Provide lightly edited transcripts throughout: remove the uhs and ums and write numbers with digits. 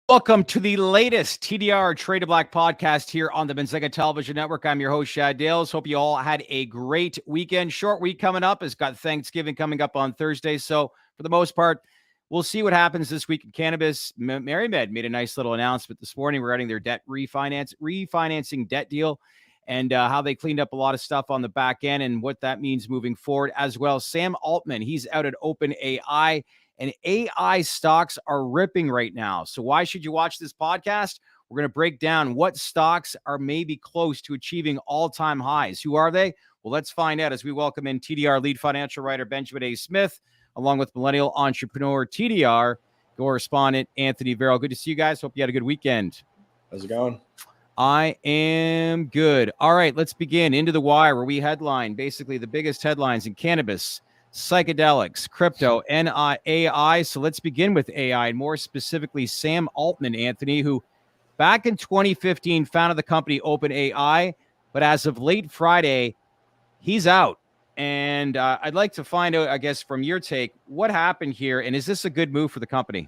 Welcome to the latest TDR Trade to Black podcast here on the Benzinga Television Network. I'm your host, Shad Dales. Hope you all had a great weekend. Short week coming up. It's got Thanksgiving coming up on Thursday. So for the most part, we'll see what happens this week in cannabis. MaryMed made a nice little announcement this morning regarding their debt refinancing debt deal and how they cleaned up a lot of stuff on the back end and what that means moving forward as well. Sam Altman, he's out at OpenAI. And AI stocks are ripping right now. So why should you watch this podcast? We're going to break down what stocks are maybe close to achieving all-time highs. Who are they? Well, let's find out as we welcome in TDR lead financial writer Benjamin A. Smith, along with millennial entrepreneur TDR correspondent Anthony Varrell. Good to see you guys. Hope you had a good weekend. How's it going? I am good. All right, let's begin. Into the wire, where we headline basically the biggest headlines in cannabis, psychedelics, crypto, and AI. So let's begin with AI, and more specifically, Sam Altman, Anthony, who back in 2015 founded the company OpenAI, but as of late Friday, he's out. And I'd like to find out, I guess, from your take, what happened here, and is this a good move for the company?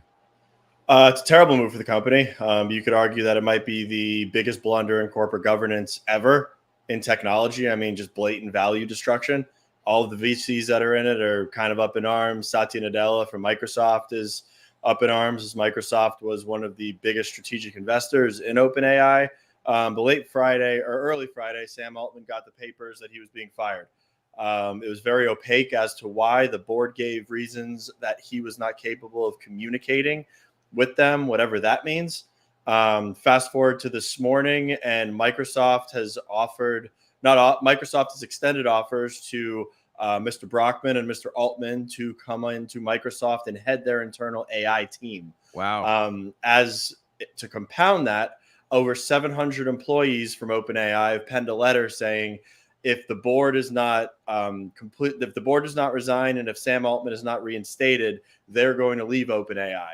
It's a terrible move for the company. You could argue that it might be the biggest blunder in corporate governance ever in technology. I mean, just blatant value destruction. All of the VCs that are in it are kind of up in arms. Satya Nadella from Microsoft is up in arms, as Microsoft was one of the biggest strategic investors in OpenAI. But late Friday or early Friday, Sam Altman got the papers that he was being fired. It was very opaque as to why. The board gave reasons that he was not capable of communicating with them, whatever that means. Fast forward to this morning, and Microsoft has extended offers to Mr. Brockman and Mr. Altman to come into Microsoft and head their internal AI team. Wow. As to compound that, over 700 employees from OpenAI have penned a letter saying if the board is not if the board does not resign and if Sam Altman is not reinstated, they're going to leave OpenAI.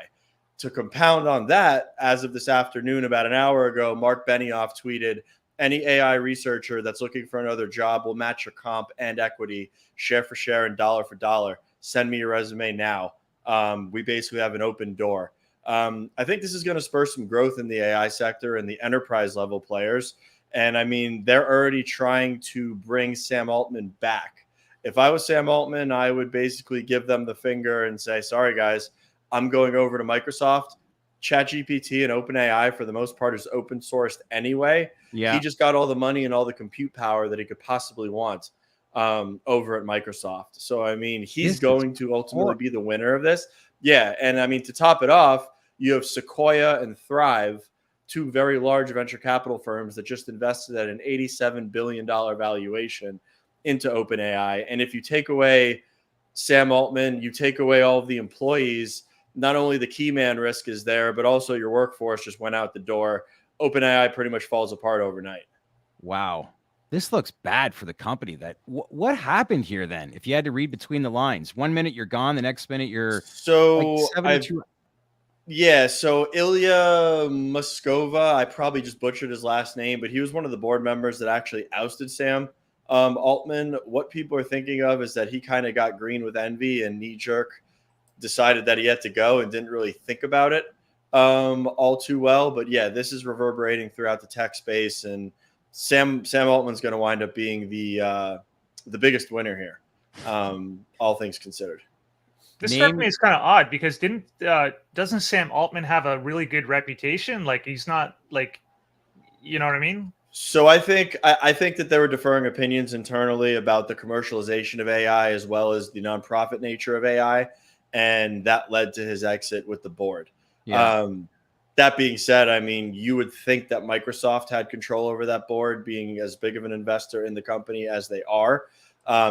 To compound on that, as of this afternoon, about an hour ago, Mark Benioff tweeted, any AI researcher that's looking for another job will match your comp and equity, share for share and dollar for dollar. Send me your resume now. We basically have an open door. I think this is going to spur some growth in the AI sector and the enterprise level players. And I mean, they're already trying to bring Sam Altman back. If I was Sam Altman, I would basically give them the finger and say, sorry, guys, I'm going over to Microsoft. ChatGPT and OpenAI, for the most part, is open sourced anyway. Yeah. He just got all the money and all the compute power that he could possibly want over at Microsoft. So, I mean, he's going to ultimately be the winner of this. Yeah. And I mean, to top it off, you have Sequoia and Thrive, two very large venture capital firms that just invested at an $87 billion valuation into OpenAI. And if you take away Sam Altman, you take away all of the employees, not only the key man risk is there, but also your workforce just went out the door. OpenAI pretty much falls apart overnight. Wow. This looks bad for the company. What happened here then? If you had to read between the lines, 1 minute you're gone, the next minute you're so So Ilya Moskova, I probably just butchered his last name, but he was one of the board members that actually ousted Sam Altman. What people are thinking of is that he kind of got green with envy and knee jerk decided that he had to go and didn't really think about it all too well. But yeah, this is reverberating throughout the tech space, and Sam Altman's going to wind up being the biggest winner here, all things considered. This struck me as kind of odd because doesn't Sam Altman have a really good reputation? Like he's not like, you know what I mean? So I think that they were deferring opinions internally about the commercialization of AI as well as the nonprofit nature of AI. And that led to his exit with the board. Yeah. That being said, I mean, you would think that Microsoft had control over that board, being as big of an investor in the company as they are,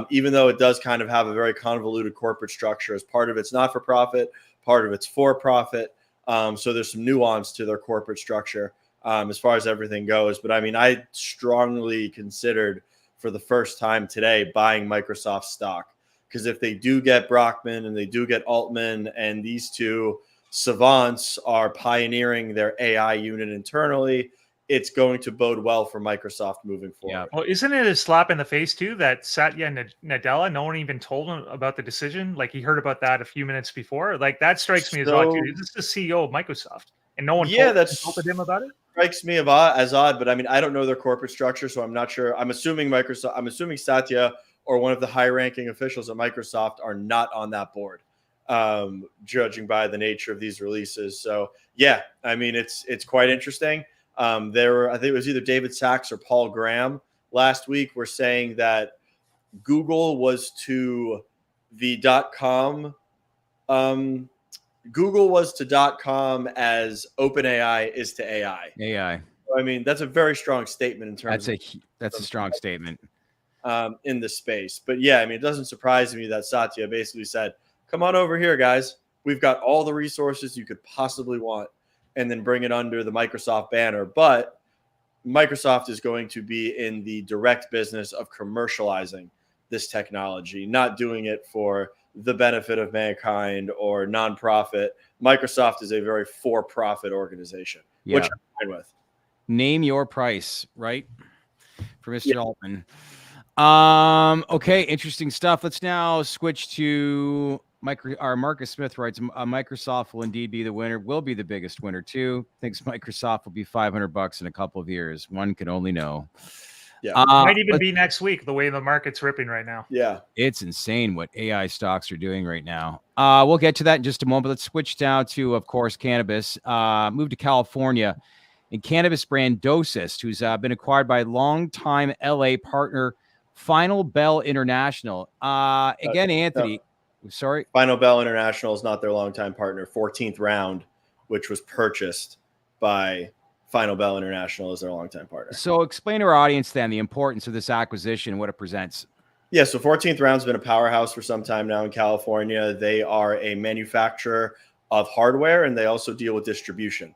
even though it does kind of have a very convoluted corporate structure. As part of it's not for profit, part of it's for profit. So there's some nuance to their corporate structure as far as everything goes. But I mean, I strongly considered for the first time today buying Microsoft stock. Because if they do get Brockman and they do get Altman and these two savants are pioneering their AI unit internally, it's going to bode well for Microsoft moving forward. Yeah. Well, isn't it a slap in the face too that Satya Nadella, no one even told him about the decision? Like he heard about that a few minutes before. Like that strikes me as odd too. This is the CEO of Microsoft. and no one told him about it. Strikes me as odd, but I mean, I don't know their corporate structure, so I'm not sure. I'm assuming Satya or one of the high-ranking officials at Microsoft are not on that board, judging by the nature of these releases. So yeah, I mean, it's quite interesting. I think it was either David Sachs or Paul Graham last week were saying that Google was to the .com. Google was to .com as OpenAI is to AI. AI. I mean, that's a very strong statement in terms that's a strong statement in the space. But yeah, I mean, it doesn't surprise me that Satya basically said, "Come on over here, guys. We've got all the resources you could possibly want," and then bring it under the Microsoft banner. But Microsoft is going to be in the direct business of commercializing this technology, not doing it for the benefit of mankind or nonprofit. Microsoft is a very for-profit organization, which I'm fine with. Name your price, right? For Mr. Altman. Okay, interesting stuff. Let's now switch to Marcus Smith writes, Microsoft will indeed be the winner, will be the biggest winner too. Thinks Microsoft will be $500 in a couple of years. One can only know. Yeah, might even be next week, the way the market's ripping right now. Yeah, it's insane what AI stocks are doing right now. We'll get to that in just a moment. Let's switch now to, of course, cannabis. Move to California, and cannabis brand Dosist, who's been acquired by longtime LA partner Final Bell International. Again, Anthony, sorry, Final Bell International is not their longtime partner. 14th Round, which was purchased by Final Bell International, is their longtime partner. So explain to our audience then the importance of this acquisition and what it presents. Yeah, so 14th Round's been a powerhouse for some time now in California. They are a manufacturer of hardware, and they also deal with distribution.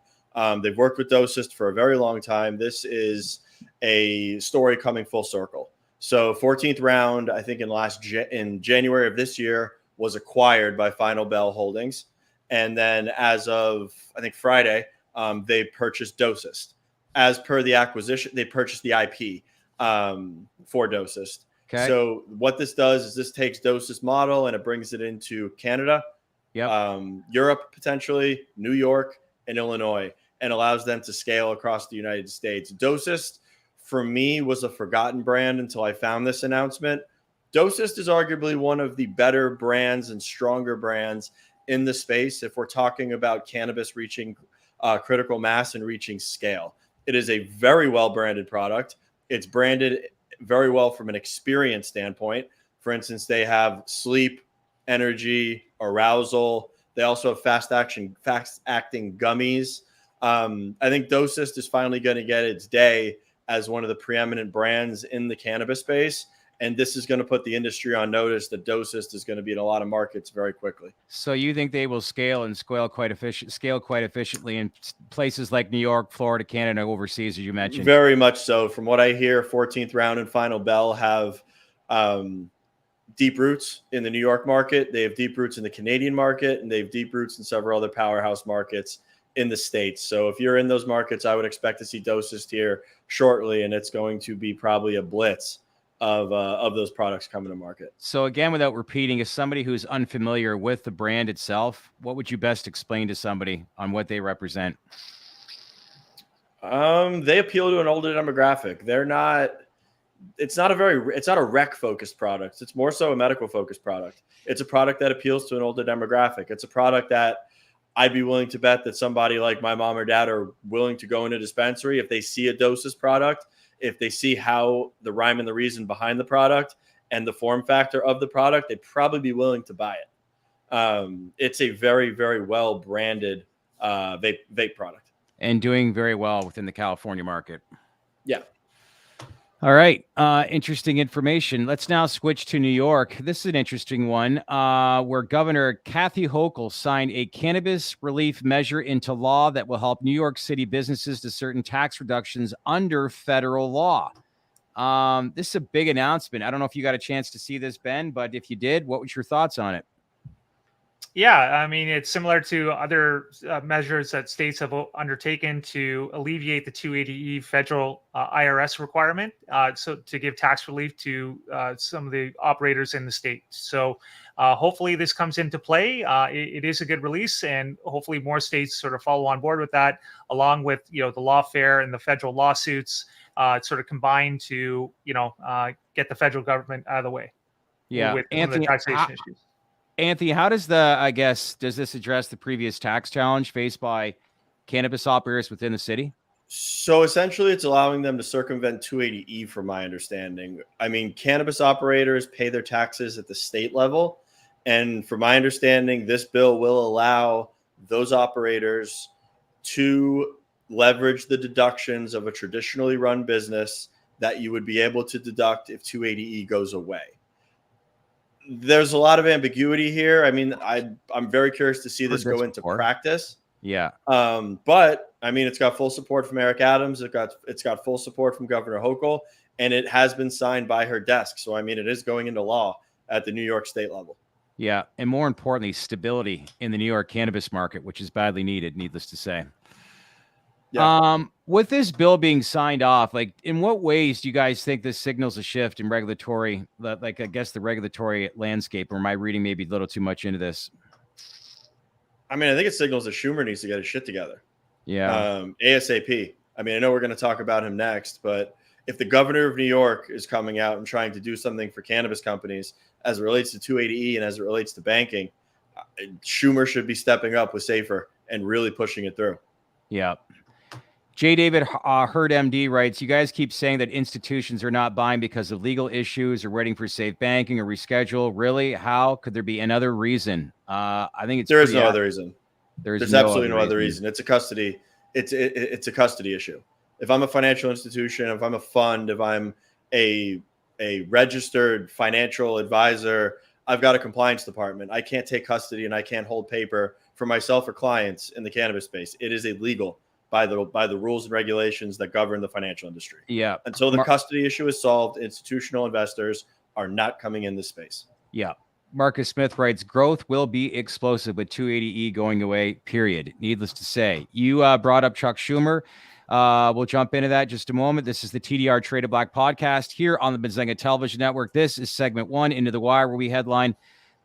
They've worked with Dosist for a very long time. This is a story coming full circle. So 14th Round, I think in January of this year, was acquired by Final Bell Holdings. And then as of, I think, Friday, they purchased Dosist. As per the acquisition, they purchased the IP for Dosist. Okay. So what this does is this takes Dosist model and it brings it into Canada, Europe, potentially, New York, and Illinois, and allows them to scale across the United States. Dosist, for me, was a forgotten brand until I found this announcement. Dosist is arguably one of the better brands and stronger brands in the space if we're talking about cannabis reaching critical mass and reaching scale. It is a very well-branded product. It's branded very well from an experience standpoint. For instance, they have sleep, energy, arousal. They also have fast-acting gummies. I think Dosist is finally going to get its day as one of the preeminent brands in the cannabis space. And this is going to put the industry on notice that Dosist is going to be in a lot of markets very quickly. So you think they will scale quite efficiently in places like New York, Florida, Canada, overseas, as you mentioned? Very much so. From what I hear, 14th Round and Final Bell have deep roots in the New York market. They have deep roots in the Canadian market, and they have deep roots in several other powerhouse markets in the States. So if you're in those markets, I would expect to see Dosist here shortly, and it's going to be probably a blitz of those products coming to market. So again, without repeating, as somebody who's unfamiliar with the brand itself, what would you best explain to somebody on what they represent? They appeal to an older demographic. It's not a rec focused product. It's more so a medical focused product. It's a product that appeals to an older demographic. It's a product that I'd be willing to bet that somebody like my mom or dad are willing to go in a dispensary if they see a Dosist product, if they see how the rhyme and the reason behind the product and the form factor of the product, they'd probably be willing to buy it. It's a very, very well branded vape product. And doing very well within the California market. Yeah. All right. Interesting information. Let's now switch to New York. This is an interesting one where Governor Kathy Hochul signed a cannabis relief measure into law that will help New York City businesses to certain tax reductions under federal law. This is a big announcement. I don't know if you got a chance to see this, Ben, but if you did, what was your thoughts on it? Yeah, I mean, it's similar to other measures that states have undertaken to alleviate the 280E federal IRS requirement, so to give tax relief to some of the operators in the state. So hopefully this comes into play. It is a good release, and hopefully more states sort of follow on board with that, along with the lawfare and the federal lawsuits sort of combined to get the federal government out of the way. Yeah, With some of the Anthony, taxation issues. Anthony, how does does this address the previous tax challenge faced by cannabis operators within the city? So essentially, it's allowing them to circumvent 280E, from my understanding. I mean, cannabis operators pay their taxes at the state level. And from my understanding, this bill will allow those operators to leverage the deductions of a traditionally run business that you would be able to deduct if 280E goes away. There's a lot of ambiguity here. I mean, I'm very curious to see this go into practice. Yeah. But I mean, it's got full support from Eric Adams. It's got full support from Governor Hochul, and it has been signed by her desk. So I mean, it is going into law at the New York state level. Yeah, and more importantly, stability in the New York cannabis market, which is badly needed, needless to say. Yeah. With this bill being signed off, like, in what ways do you guys think this signals a shift in regulatory, like, I guess, the regulatory landscape? Or am I reading maybe a little too much into this? I mean, I think it signals that Schumer needs to get his shit together. Yeah. ASAP. I mean, I know we're going to talk about him next, but if the governor of New York is coming out and trying to do something for cannabis companies as it relates to 280E and as it relates to banking, Schumer should be stepping up with SAFER and really pushing it through. Yeah. J. David Hurd, MD, writes, you guys keep saying that institutions are not buying because of legal issues or waiting for safe banking or reschedule. Really? How could there be another reason? I think there is no other reason. There's absolutely no other reason. It's a custody. It's a custody issue. If I'm a financial institution, if I'm a fund, if I'm a registered financial advisor, I've got a compliance department. I can't take custody and I can't hold paper for myself or clients in the cannabis space. It is illegal by the rules and regulations that govern the financial industry. Yeah. Until the custody issue is solved, institutional investors are not coming in this space. Yeah. Marcus Smith writes, growth will be explosive with 280E going away, period. Needless to say. You brought up Chuck Schumer. We'll jump into that in just a moment. This is the TDR Traded Black podcast here on the Benzinga Television Network. This is segment 1, Into the Wire, where we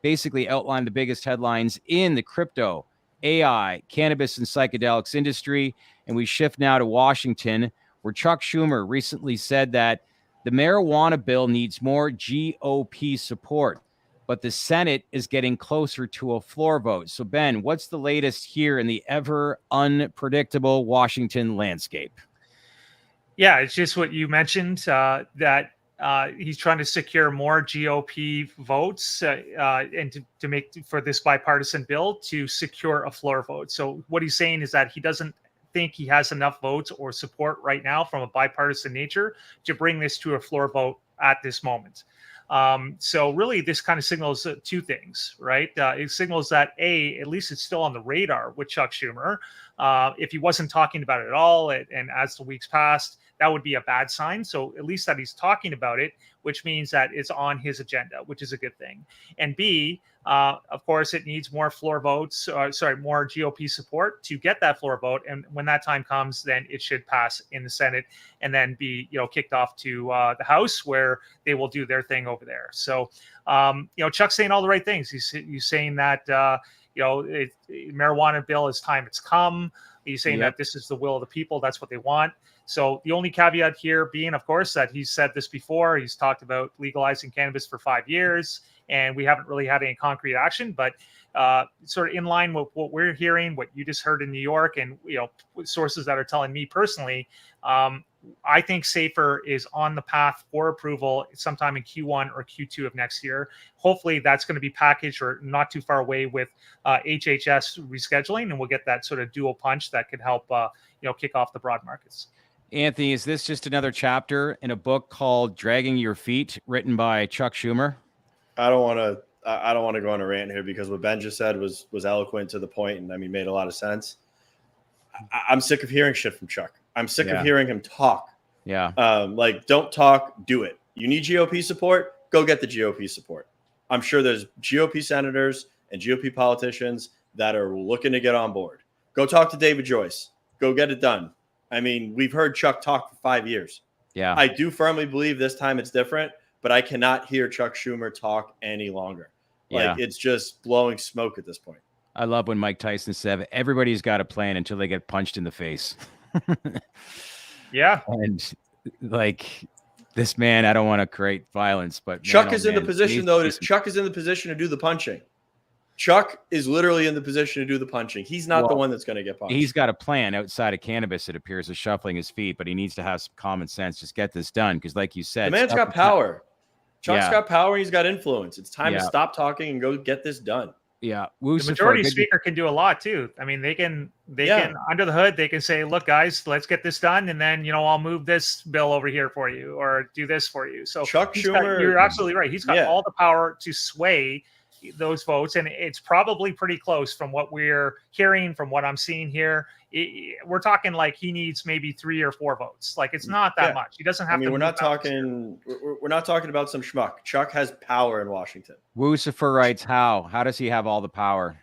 basically outline the biggest headlines in the crypto, AI, cannabis, and psychedelics industry. And we shift now to Washington, where Chuck Schumer recently said that the marijuana bill needs more GOP support, but the Senate is getting closer to a floor vote. So, Ben, what's the latest here in the ever unpredictable Washington landscape? Yeah, it's just what you mentioned, that he's trying to secure more GOP votes and to make for this bipartisan bill to secure a floor vote. So what he's saying is that he doesn't think he has enough votes or support right now from a bipartisan nature to bring this to a floor vote at this moment. So really, this kind of signals two things, right? It signals that at least it's still on the radar with Chuck Schumer. If he wasn't talking about it at all, and as the weeks passed, that would be a bad sign. So at least that he's talking about it, which means that it's on his agenda, which is a good thing. And B, of course, it needs more more GOP support to get that floor vote. And when that time comes, then it should pass in the Senate and then be, kicked off to the House, where they will do their thing over there. So, Chuck's saying all the right things. He's saying that, marijuana bill is time it's come. He's saying that this is the will of the people. That's what they want. So the only caveat here being, of course, that he's said this before. He's talked about legalizing cannabis for 5 years, and we haven't really had any concrete action. But sort of in line with what we're hearing, what you just heard in New York, and sources that are telling me personally, I think SAFER is on the path for approval sometime in Q1 or Q2 of next year. Hopefully that's going to be packaged or not too far away with HHS rescheduling, and we'll get that sort of dual punch that could help kick off the broad markets. Anthony, is this just another chapter in a book called Dragging Your Feet, written by Chuck Schumer? I don't want to go on a rant here, because what Ben just said was eloquent to the point, and I mean, made a lot of sense. I'm sick of hearing shit from Chuck. I'm sick of hearing him talk. Yeah. Don't talk, do it. You need GOP support? Go get the GOP support. I'm sure there's GOP senators and GOP politicians that are looking to get on board. Go talk to David Joyce. Go get it done. I mean, we've heard Chuck talk for 5 years. Yeah. I do firmly believe this time it's different, but I cannot hear Chuck Schumer talk any longer. Like, it's just blowing smoke at this point. I love when Mike Tyson said, everybody's got a plan until they get punched in the face. Yeah. And like this man, I don't want to create violence, but Chuck is in the position, though. Chuck is in the position to do the punching. Chuck is literally in the position to do the punching. He's not the one that's going to get punched. He's got a plan outside of cannabis, it appears, of shuffling his feet, but he needs to have some common sense. Just get this done. Because like you said, the man's got power. Chuck's got power. He's got influence. It's time to stop talking and go get this done. Yeah. The majority speaker can do a lot too. I mean, they can under the hood, they can say, look, guys, let's get this done. And then, I'll move this bill over here for you or do this for you. So Chuck Schumer, you're absolutely right. He's got all the power to sway those votes. And it's probably pretty close from what we're hearing, from what I'm seeing here. We're talking like he needs maybe 3 or 4 votes. Like, it's not that much. He doesn't have to. We're not talking about some schmuck. Chuck has power in Washington. Lucifer writes, how does he have all the power?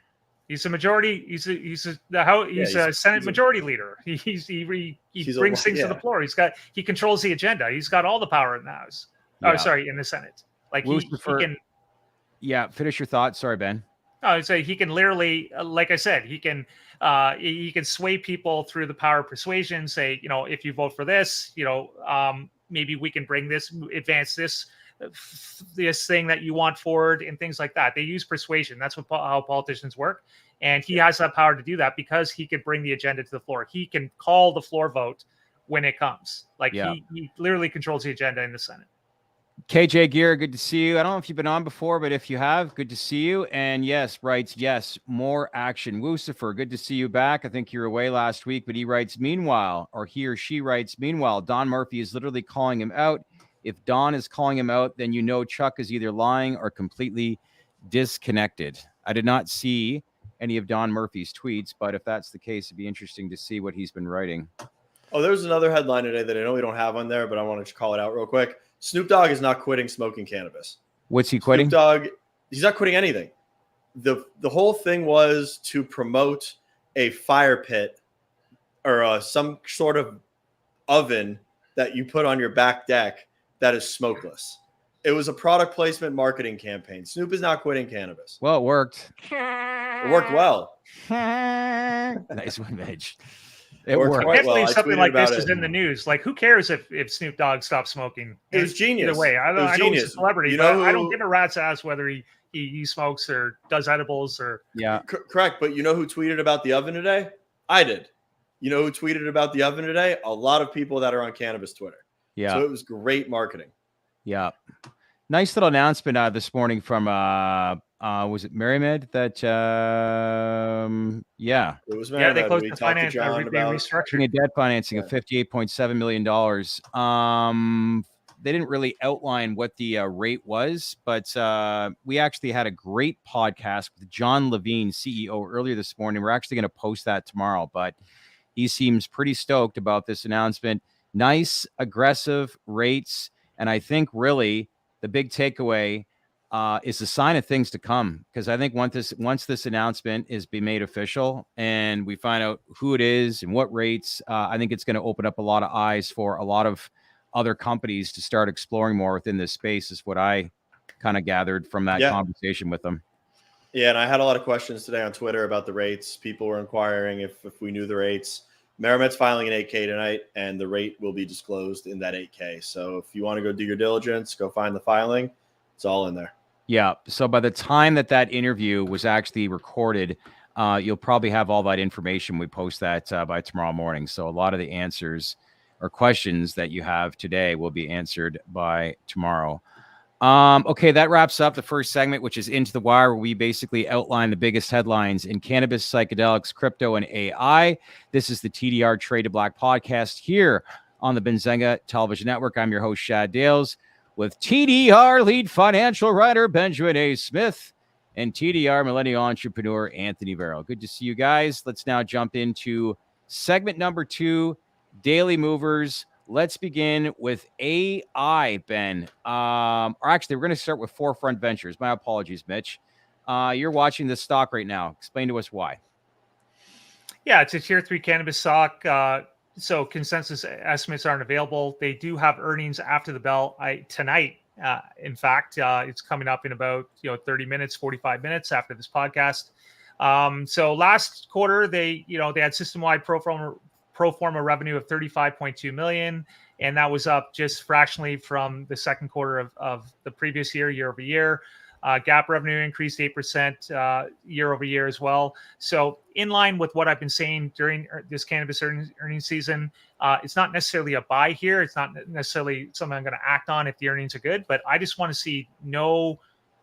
He's a majority. He's a Senate majority leader. He brings things to the floor. He controls the agenda. He's got all the power in the House. Oh, sorry, in the Senate. Like Lucifer, he can. Yeah, finish your thought. Sorry, Ben. I would say he can literally, like I said, he can sway people through the power of persuasion. Say, if you vote for this, maybe we can bring this, advance this thing that you want forward, and things like that. They use persuasion. That's how politicians work, and he has that power to do that because he could bring the agenda to the floor. He can call the floor vote when it comes. Like he literally controls the agenda in the Senate. KJ Gear, good to see you. I don't know if you've been on before, but if you have, good to see you. And writes, more action. Lucifer, good to see you back. I think you were away last week, but he writes, meanwhile, or he or she writes, meanwhile, Don Murphy is literally calling him out. If Don is calling him out, then Chuck is either lying or completely disconnected. I did not see any of Don Murphy's tweets, but if that's the case, it'd be interesting to see what he's been writing. Oh, there's another headline today that I know we don't have on there, but I want to call it out real quick. Snoop Dogg is not quitting smoking cannabis. What's he quitting? Snoop Dogg, he's not quitting anything. The whole thing was to promote a fire pit or some sort of oven that you put on your back deck that is smokeless. It was a product placement marketing campaign. Snoop is not quitting cannabis. Well, it worked. It worked well. Nice one, Midge. It worked. I can't believe something like this is in the news. Like, who cares if Snoop Dogg stops smoking? It was genius. Either way, I know he's a celebrity, but I don't give a rat's ass whether he smokes or does edibles or. Yeah, correct. But you know who tweeted about the oven today? I did. You know who tweeted about the oven today? A lot of people that are on cannabis Twitter. Yeah. So it was great marketing. Yeah. Nice little announcement this morning from was it MariMed that it was MariMed. They closed the finance restructuring a debt financing of $58.7 million. They didn't really outline what the rate was, but we actually had a great podcast with John Levine, CEO, earlier this morning. We're actually going to post that tomorrow, but he seems pretty stoked about this announcement. Nice, aggressive rates, and I think really the big takeaway is a sign of things to come, because I think once this announcement is be made official and we find out who it is and what rates, I think it's going to open up a lot of eyes for a lot of other companies to start exploring more within this space, is what I kind of gathered from that conversation with them. Yeah, and I had a lot of questions today on Twitter about the rates. People were inquiring if we knew the rates. MariMed's filing an 8K tonight, and the rate will be disclosed in that 8K. So if you want to go do your diligence, go find the filing. It's all in there. Yeah. So by the time that interview was actually recorded, you'll probably have all that information. We post that by tomorrow morning. So a lot of the answers or questions that you have today will be answered by tomorrow. Okay, that wraps up the first segment, which is Into the Wire, where we basically outline the biggest headlines in cannabis, psychedelics, crypto, and AI. This is the TDR Traded Black podcast here on the Benzinga Television Network. I'm your host, Shad Dales, with TDR lead financial writer Benjamin A. Smith and TDR millennial entrepreneur Anthony Varrell. Good to see you guys. Let's now jump into segment number 2, Daily Movers. Let's begin with AI, Ben. Or actually, we're going to start with Forefront Ventures. My apologies, Mitch. You're watching this stock right now. Explain to us why. Yeah, it's a tier 3 cannabis stock. So consensus estimates aren't available. They do have earnings after the bell tonight. In fact, it's coming up in about 30 minutes, 45 minutes after this podcast. So last quarter, they had system-wide pro forma revenue of 35.2 million, and that was up just fractionally from the second quarter of the previous year over year. GAAP revenue increased 8% year over year as well. So in line with what I've been saying during this cannabis earnings season, it's not necessarily a buy here. It's not necessarily something I'm going to act on if the earnings are good, but I just want to see no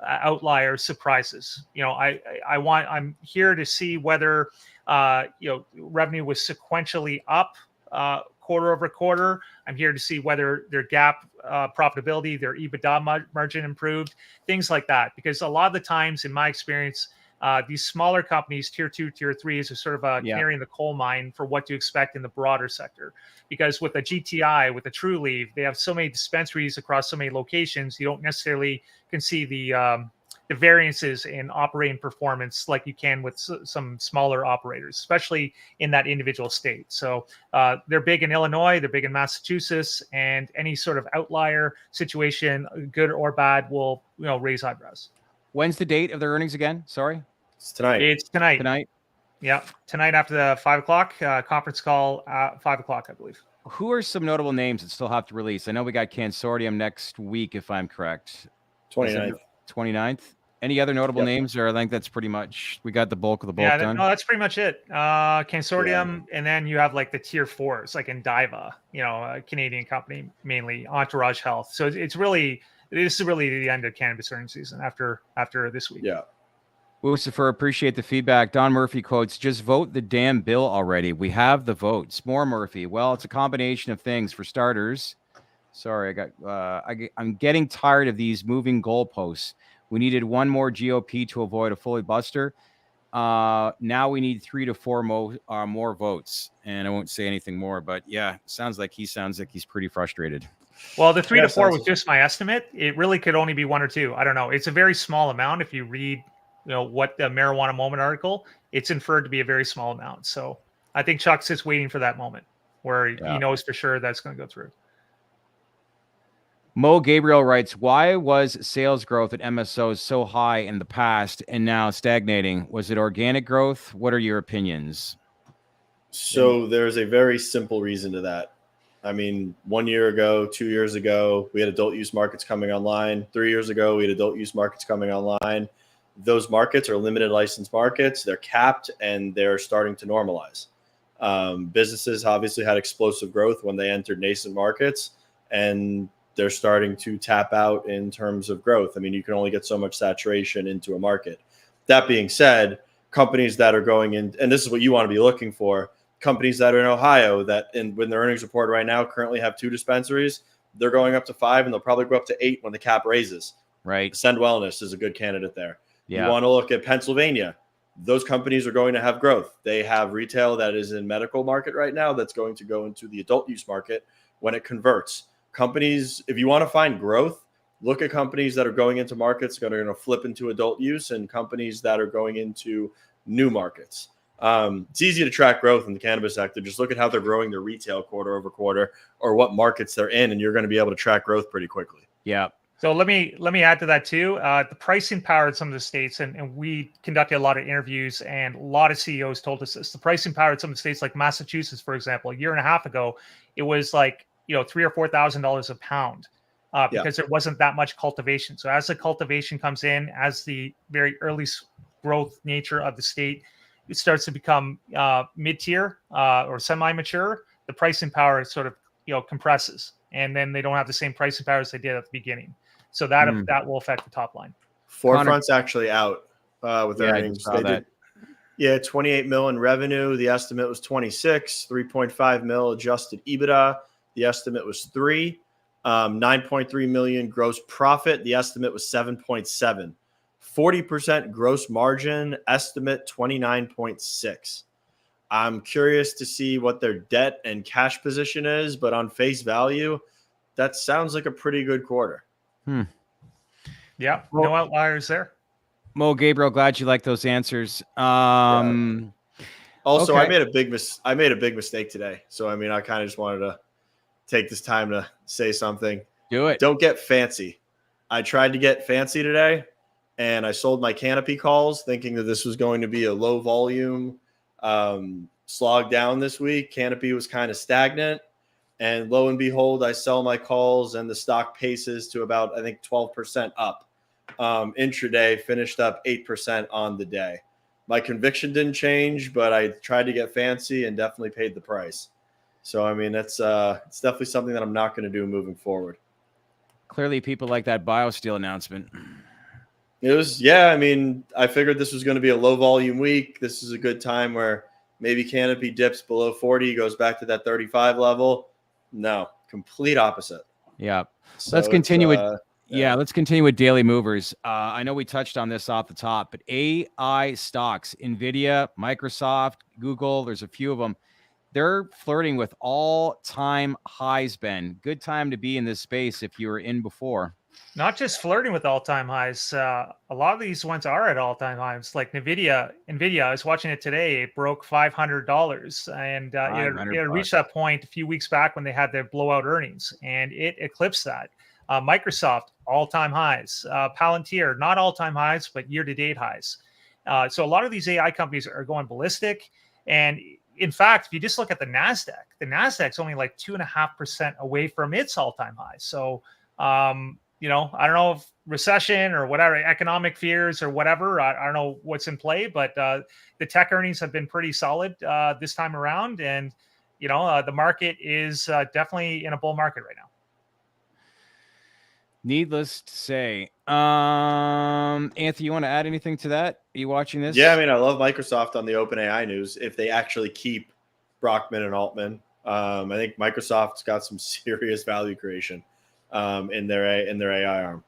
outlier surprises. I'm here to see whether revenue was sequentially up quarter over quarter. I'm here to see whether their GAAP profitability, their EBITDA margin improved, things like that. Because a lot of the times, in my experience, these smaller companies, tier 2, tier 3s, are sort of carrying the coal mine for what to expect in the broader sector. Because with a GTI, with a True Leaf, they have so many dispensaries across so many locations, you don't necessarily can see the variances in operating performance like you can with some smaller operators, especially in that individual state. So they're big in Illinois, they're big in Massachusetts, and any sort of outlier situation, good or bad, will raise eyebrows. When's the date of their earnings again? Sorry. It's tonight. It's tonight. Tonight. Yeah, tonight after the 5 o'clock conference call at 5 o'clock, I believe. Who are some notable names that still have to release? I know we got Consortium next week, if I'm correct. 29th. 29th. Any other notable names, or I think that's pretty much, we got the bulk of the bulk done? No, that's pretty much it. Consortium, and then you have like the tier 4s, like Indiva, a Canadian company, mainly Entourage Health. So this is really the end of cannabis earnings season after this week. Yeah. Lucifer, appreciate the feedback. Don Murphy quotes, just vote the damn bill already. We have the votes. More Murphy. Well, it's a combination of things. For starters, sorry, I'm getting tired of these moving goalposts. We needed one more GOP to avoid a fully buster. Now we need 3 to 4 more votes. And I won't say anything more, but yeah, sounds like he's pretty frustrated. Well, the 3 to 4 was just my estimate. It really could only be 1 or 2. I don't know. It's a very small amount. If you read, what the Marijuana Moment article, it's inferred to be a very small amount. So I think Chuck's just waiting for that moment where he knows for sure that's going to go through. Mo Gabriel writes, why was sales growth at MSOs so high in the past and now stagnating? Was it organic growth? What are your opinions? So there's a very simple reason to that. I mean, 1 year ago, 2 years ago, we had adult use markets coming online. 3 years ago, we had adult use markets coming online. Those markets are limited license markets. They're capped and they're starting to normalize. Businesses obviously had explosive growth when they entered nascent markets, and they're starting to tap out in terms of growth. I mean, you can only get so much saturation into a market. That being said, companies that are going in, and this is what you want to be looking for, companies that are in Ohio that when their earnings report right now currently have 2 dispensaries, they're going up to 5 and they'll probably go up to 8 when the cap raises. Right. Ascend Wellness is a good candidate there. Yeah. You want to look at Pennsylvania. Those companies are going to have growth. They have retail that is in medical market right now that's going to go into the adult use market when it converts. Companies, if you want to find growth, look at companies that are going into markets that are going to flip into adult use and companies that are going into new markets. It's easy to track growth in the cannabis sector. Just look at how they're growing their retail quarter over quarter or what markets they're in, and you're going to be able to track growth pretty quickly. Yeah. So let me add to that too. The pricing power in some of the states, and we conducted a lot of interviews, and a lot of CEOs told us this. The pricing power in some of the states, like Massachusetts, for example, a year and a half ago, it was like $3,000 or $4,000 a pound because there wasn't that much cultivation. So as the cultivation comes in, as the very early growth nature of the state, it starts to become mid-tier or semi-mature. The pricing power sort of compresses, and then they don't have the same pricing power as they did at the beginning. So that will affect the top line. Forefront's actually out with their earnings. Yeah, 28 mil in revenue. The estimate was 26, 3.5 mil adjusted EBITDA. The estimate was 3, 9.3 million gross profit. The estimate was 7.7, 40% gross margin. Estimate 29.6. I'm curious to see what their debt and cash position is, but on face value, that sounds like a pretty good quarter. Yeah, no outliers there. Mo Gabriel, glad you like those answers. Also, okay. I made a big mistake today. So I mean, I kind of just wanted to take this time to say something. Do it. Don't get fancy. I tried to get fancy today, and I sold my canopy calls thinking that this was going to be a low volume slog down this week. Canopy was kind of stagnant, and lo and behold, I sell my calls and the stock paces to about, I think, 12% up. Intraday finished up 8% on the day. My conviction didn't change, but I tried to get fancy and definitely paid the price. So, I mean, it's definitely something that I'm not going to do moving forward. Clearly, people like that BioSteel announcement. It was, yeah, I mean, I figured this was going to be a low volume week. This is a good time where maybe Canopy dips below 40, goes back to that 35 level. No, complete opposite. Yeah. So let's continue with yeah, let's continue with daily movers. I know we touched on this off the top, but AI stocks, Nvidia, Microsoft, Google, there's a few of them. They're flirting with all-time highs, Ben. Good time to be in this space if you were in before. Not just flirting with all-time highs. A lot of these ones are at all-time highs. Like Nvidia, I was watching it today. It broke $500, and it reached that point a few weeks back when they had their blowout earnings, and it eclipsed that. Microsoft, all-time highs. Palantir, not all-time highs, but year-to-date highs. So a lot of these AI companies are going ballistic. And in fact, if you just look at the NASDAQ's only like 2.5% away from its all-time high. So, I don't know if recession or whatever, economic fears or whatever, I don't know what's in play, but the tech earnings have been pretty solid this time around. And, the market is definitely in a bull market right now. Needless to say. Anthony, you want to add anything to that? Are you watching this? Yeah, I mean, I love Microsoft on the OpenAI news. If they actually keep Brockman and Altman, I think Microsoft's got some serious value creation in their AI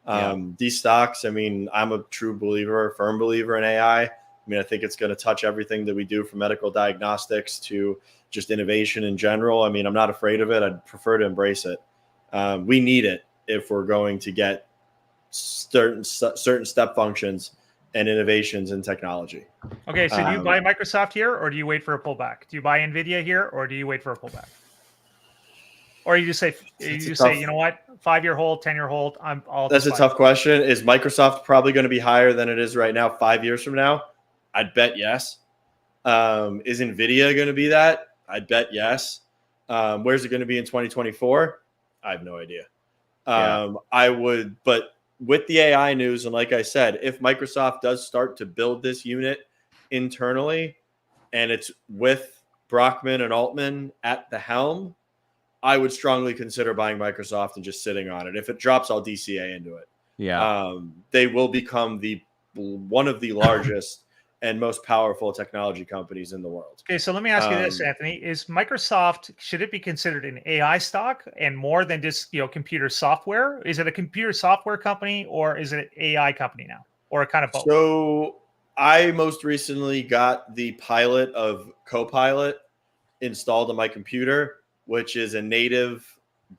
arm. These stocks, I mean, I'm a firm believer in AI. I mean, I think it's going to touch everything that we do from medical diagnostics to just innovation in general. I mean, I'm not afraid of it. I'd prefer to embrace it. We need it if we're going to get certain step functions and innovations in technology. Okay, so do you buy Microsoft here, or do you wait for a pullback? Do you buy Nvidia here, or do you wait for a pullback? Or you just say, you know what, 5-year hold, 10-year hold. That's a tough question. Is Microsoft probably going to be higher than it is right now 5 years from now? I'd bet yes. Is Nvidia going to be that? I'd bet yes. Where's it going to be in 2024? I have no idea. I would, but with the AI news, and like I said, if Microsoft does start to build this unit internally, and it's with Brockman and Altman at the helm, I would strongly consider buying Microsoft and just sitting on it. If it drops, I'll DCA into it. Yeah. They will become one of the largest and most powerful technology companies in the world. Okay, so let me ask you this, Anthony. Is Microsoft, should it be considered an AI stock and more than just computer software? Is it a computer software company, or is it an AI company now, or a kind of both? So I most recently got the pilot of Copilot installed on my computer, which is a native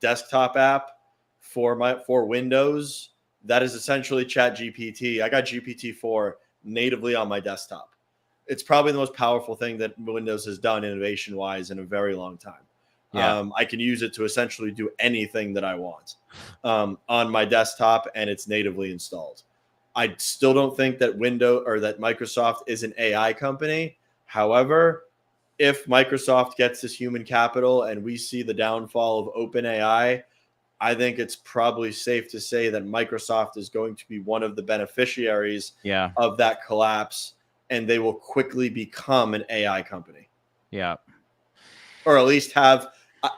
desktop app for Windows. That is essentially ChatGPT. I got GPT-4 natively on my desktop. It's probably the most powerful thing that Windows has done innovation-wise in a very long time. Yeah. I can use it to essentially do anything that I want on my desktop, and it's natively installed. I still don't think that that Microsoft is an AI company. However, if Microsoft gets this human capital and we see the downfall of OpenAI, I think it's probably safe to say that Microsoft is going to be one of the beneficiaries of that collapse, and they will quickly become an AI company. Yeah. Or at least have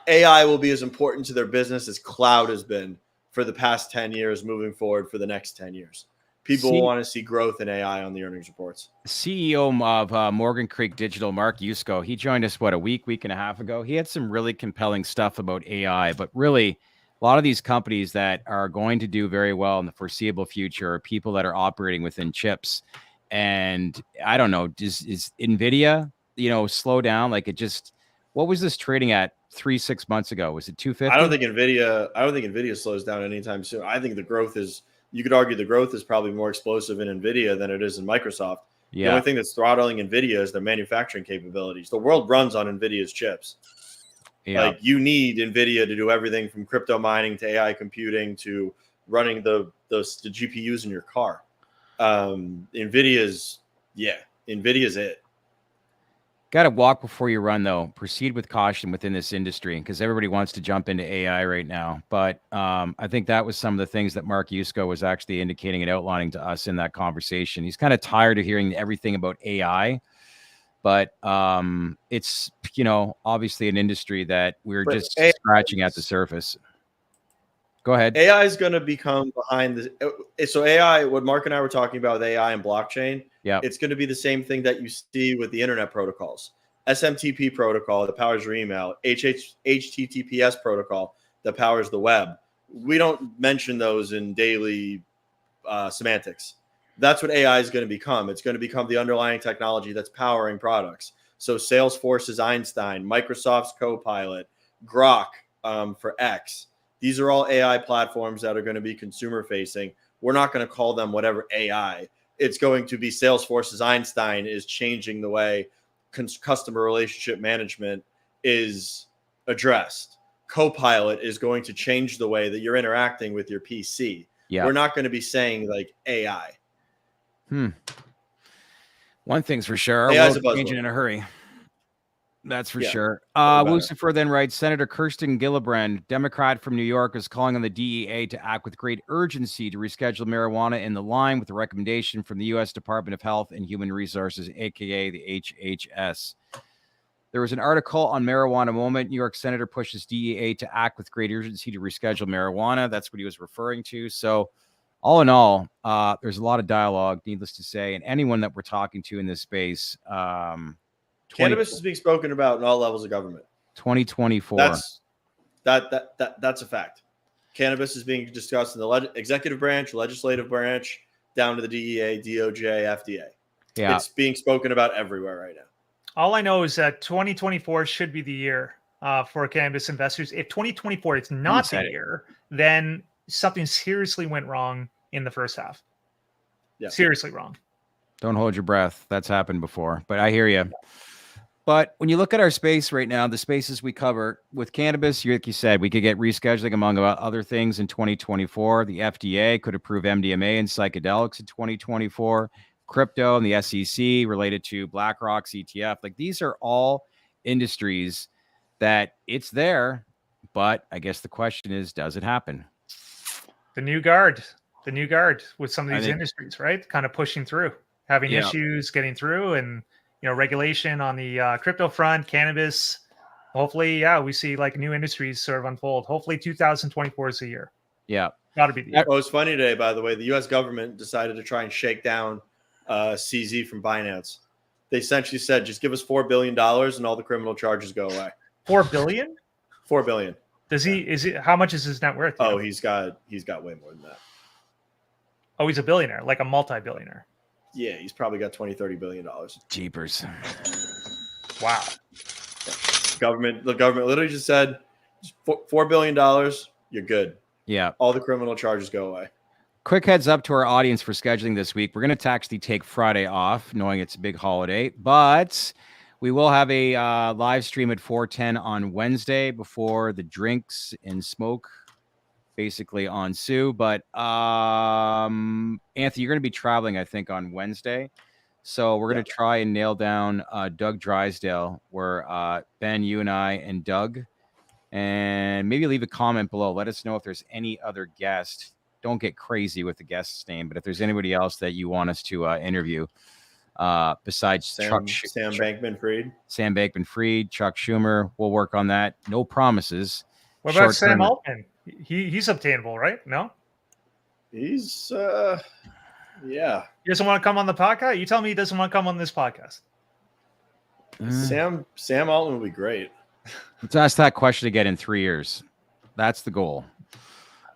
AI will be as important to their business as cloud has been for the past 10 years moving forward for the next 10 years. People will want to see growth in AI on the earnings reports. CEO of Morgan Creek Digital, Mark Yusko, he joined us, a week and a half ago. He had some really compelling stuff about AI, but really a lot of these companies that are going to do very well in the foreseeable future are people that are operating within chips. And I don't know, is NVIDIA, slow down? Like what was this trading at 3-6 months ago? Was it 250? I don't think NVIDIA slows down anytime soon. I think the growth is You could argue the growth is probably more explosive in NVIDIA than it is in Microsoft. The Yeah. only thing that's throttling NVIDIA is their manufacturing capabilities. The world runs on NVIDIA's chips. Yeah. Like, you need NVIDIA to do everything from crypto mining to AI computing to running the GPUs in your car. NVIDIA's it. Got to walk before you run, though. Proceed with caution within this industry because everybody wants to jump into AI right now. But I think that was some of the things that Mark Yusko was actually indicating and outlining to us in that conversation. He's kind of tired of hearing everything about AI, but it's, obviously an industry that we're just scratching at the surface. Go ahead. AI is going to become behind the. So AI, what Mark and I were talking about with AI and blockchain, it's going to be the same thing that you see with the internet protocols. SMTP protocol that powers your email, HTTPS protocol that powers the web. We don't mention those in daily semantics. That's what AI is going to become. It's going to become the underlying technology that's powering products. So Salesforce's Einstein, Microsoft's Copilot, Grok for X. These are all AI platforms that are going to be consumer facing. We're not going to call them whatever AI. It's going to be Salesforce's Einstein is changing the way customer relationship management is addressed. Copilot is going to change the way that you're interacting with your PC. Yeah. We're not going to be saying like AI. One thing's for sure. AI is a changing buzzword in a hurry. That's for sure. Lucifer then writes, Senator Kirsten Gillibrand, Democrat from New York, is calling on the DEA to act with great urgency to reschedule marijuana in the line with the recommendation from the U.S. Department of Health and Human Resources, a.k.a. the HHS. There was an article on Marijuana Moment. New York Senator pushes DEA to act with great urgency to reschedule marijuana. That's what he was referring to. So all in all, there's a lot of dialogue, needless to say, and anyone that we're talking to in this space, cannabis is being spoken about in all levels of government. 2024. That's a fact. Cannabis is being discussed in the executive branch, legislative branch, down to the DEA, DOJ, FDA. Yeah. It's being spoken about everywhere right now. All I know is that 2024 should be the year for cannabis investors. If 2024 is not the year, then something seriously went wrong in the first half. Yeah. Seriously wrong. Don't hold your breath. That's happened before, but I hear you. But when you look at our space right now, the spaces we cover with cannabis, like you said, we could get rescheduling among other things in 2024. The FDA could approve MDMA and psychedelics in 2024. Crypto and the SEC related to BlackRock's ETF. Like, these are all industries that it's there, but I guess the question is, does it happen? The new guard with some of these industries, right? Kind of pushing through, having issues getting through, and regulation on the crypto front, cannabis. Hopefully, we see like new industries sort of unfold. Hopefully 2024 is the year. Yeah. Got to be the year. It was funny today, by the way, the U.S. government decided to try and shake down CZ from Binance. They essentially said, just give us $4 billion and all the criminal charges go away. $4 billion? $4 billion. Does he, how much is his net worth? He's got way more than that. Oh, he's a billionaire, like a multi-billionaire. Yeah, he's probably got $20-30 billion. Jeepers. Wow. The government literally just said, $4 billion, you're good. Yeah. All the criminal charges go away. Quick heads up to our audience for scheduling this week. We're going to actually take Friday off, knowing it's a big holiday, but we will have a live stream at 4:10 on Wednesday before the drinks and smoke basically ensue. But Anthony, you're going to be traveling, I think, on Wednesday. So we're going to try and nail down Doug Drysdale, where Ben, you and I, and Doug, and maybe leave a comment below. Let us know if there's any other guest. Don't get crazy with the guest's name, but if there's anybody else that you want us to interview, besides Sam Bankman-Fried, Chuck Schumer, we'll work on that. No promises. What about Sam Altman? He's obtainable, right? No, he's He doesn't want to come on the podcast. You tell me he doesn't want to come on this podcast. Sam Altman would be great. Let's ask that question again in 3 years. That's the goal.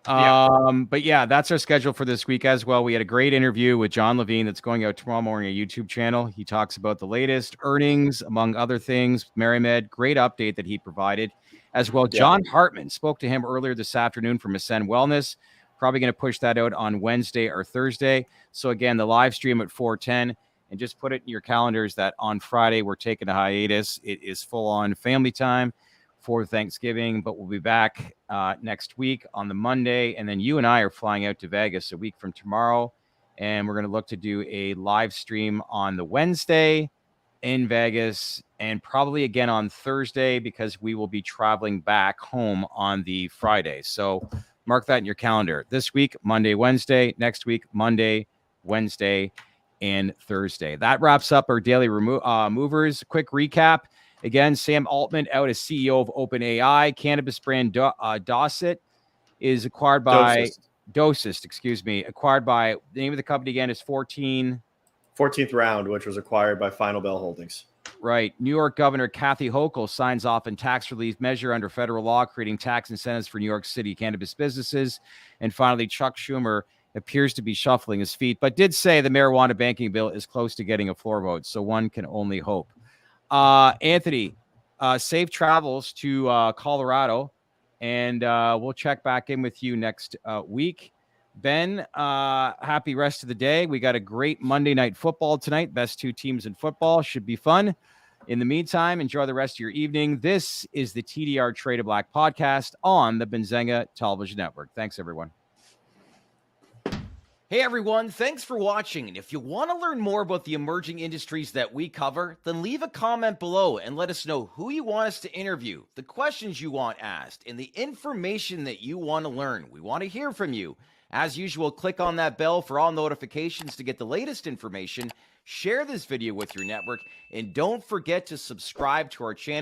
But yeah, that's our schedule for this week as well. We had a great interview with John Levine that's going out tomorrow morning on a YouTube channel. He talks about the latest earnings, among other things. MariMed, great update that he provided as well. John Hartman, spoke to him earlier this afternoon from Ascend Wellness, Probably going to push that out on Wednesday or Thursday. So again, the live stream at 4:10, and just put it in your calendars that on Friday we're taking a hiatus. It is full on family time for Thanksgiving, but we'll be back next week on the Monday. And then you and I are flying out to Vegas a week from tomorrow. And we're going to look to do a live stream on the Wednesday in Vegas, and probably again on Thursday, because we will be traveling back home on the Friday. So mark that in your calendar. This week, Monday, Wednesday. Next week, Monday, Wednesday, and Thursday. That wraps up our daily movers. Quick recap. Again, Sam Altman out as CEO of OpenAI. Cannabis brand Dosist is acquired by Dosist, acquired by, the name of the company again is 14th Round, which was acquired by Final Bell Holdings. Right. New York Governor Kathy Hochul signs off on tax relief measure under federal law, creating tax incentives for New York City cannabis businesses. And finally, Chuck Schumer appears to be shuffling his feet, but did say the marijuana banking bill is close to getting a floor vote. So one can only hope. Anthony, safe travels to Colorado, and we'll check back in with you next week. Ben, happy rest of the day. We got a great Monday Night Football tonight. Best two teams in football. Should be fun. In the meantime, enjoy the rest of your evening. This is the TDR Traded Black podcast on the Benzinga Television Network. Thanks, everyone. Hey everyone, thanks for watching. And if you want to learn more about the emerging industries that we cover, then leave a comment below and let us know who you want us to interview, the questions you want asked, and the information that you want to learn. We want to hear from you. As usual, click on that bell for all notifications to get the latest information. Share this video with your network, and don't forget to subscribe to our channel.